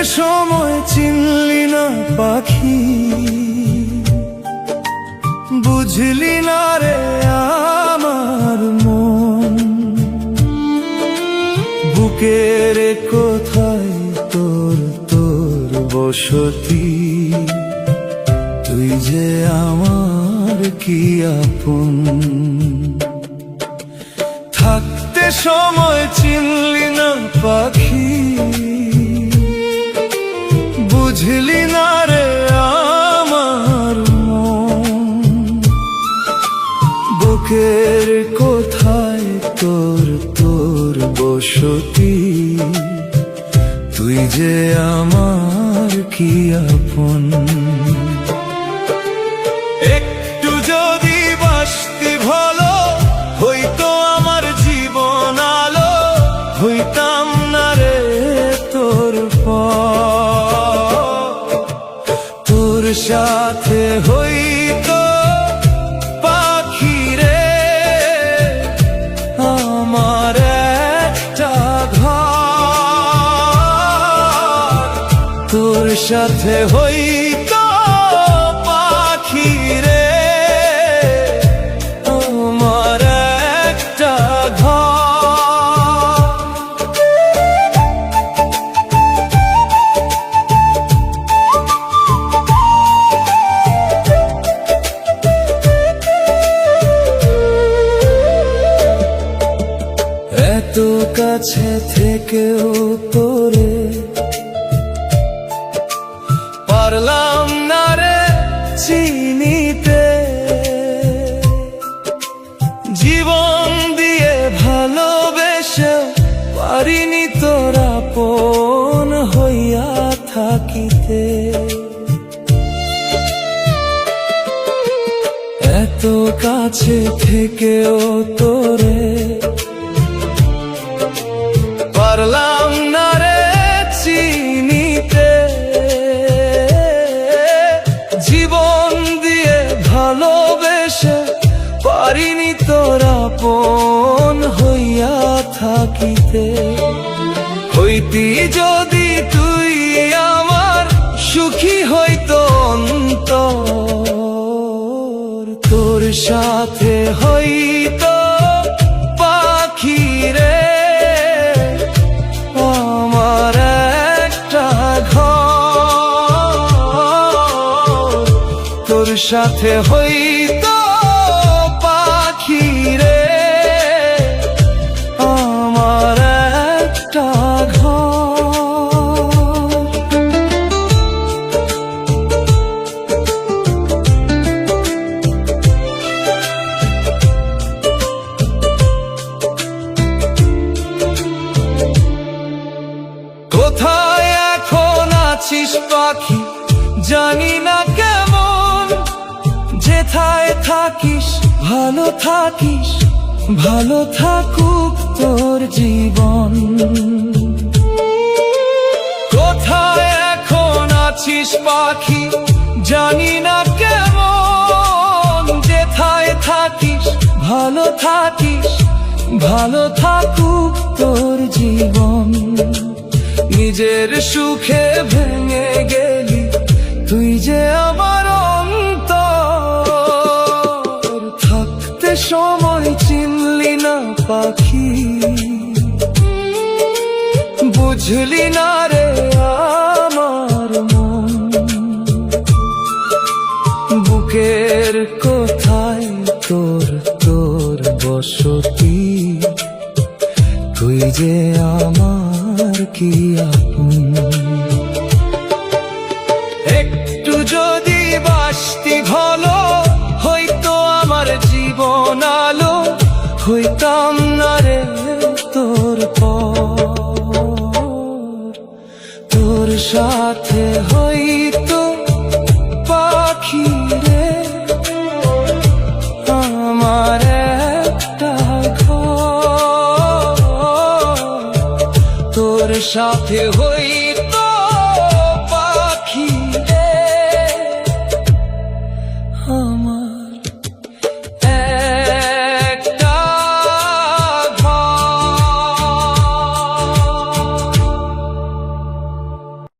সময় চিনলি না পাখি, বুঝলি না রে আমার মন। বুকের কোথায় তোর তোর বসতি, তুই যে আমার কি আপন। থাকতে সময় চিনলি না পাখি, বুঝলি না রে আমার মন। বুকের কোথায় তোর তোর বসতি, তুই যে আমার কি আপন। একটু যদি বাসতি ভালো হইতো আমার জীবন আলো, হইতাম না রে তোর তোর সাথে হইতো পাখি রে আমার একটা ঘর। তোর সাথে হইতো পাখি রে আমার একটা ঘর। এত কাছে থেকেও তোরে পারলাম না রে চিনিতে। জীবন দিয়ে ভালোবেসে পারিনি তোর আপন হইয়া থাকিতে। এত কাছে থেকেও তোরে পারলাম না রে চিনিতে। জীবন দিয়ে ভালোবেসে পারিনি তোর আপন হইয়া থাকিতে। হইতি যদি তুই আমার সুখী হইতো অন্তর। তোর সাথে হইতো পাখি রে আমার একটা ঘর। তোর সাথে হইতো পাখি রে আমার একটা ঘর। কোথায় এখন আছিস পাখি জানি না কেমন। যেথায় থাকিস ভালো থাকিস, ভালো থাকুক তোর জীবন। কোথায় এখন আছিস পাখি জানি না কেমন। যেথায় থাকিস ভালো থাকিস, ভালো থাকুক তোর জীবন। নিজের সুখে ভেঙে গেলি তুই যে আমার অন্তর। থাকতে সময় চিনলি না পাখি, বুঝলি না রে আমার মন। বুকের কোথায় তোর তোর বসতি, তুই যে আমার কি আপন। একটু যদি বাসতি ভালো হইতো আমার জীবন আলো, হইতাম না রে তোর পর। তোর সাথে হইতো পাখি রে আমার একটা ঘর। তোর সাথে হই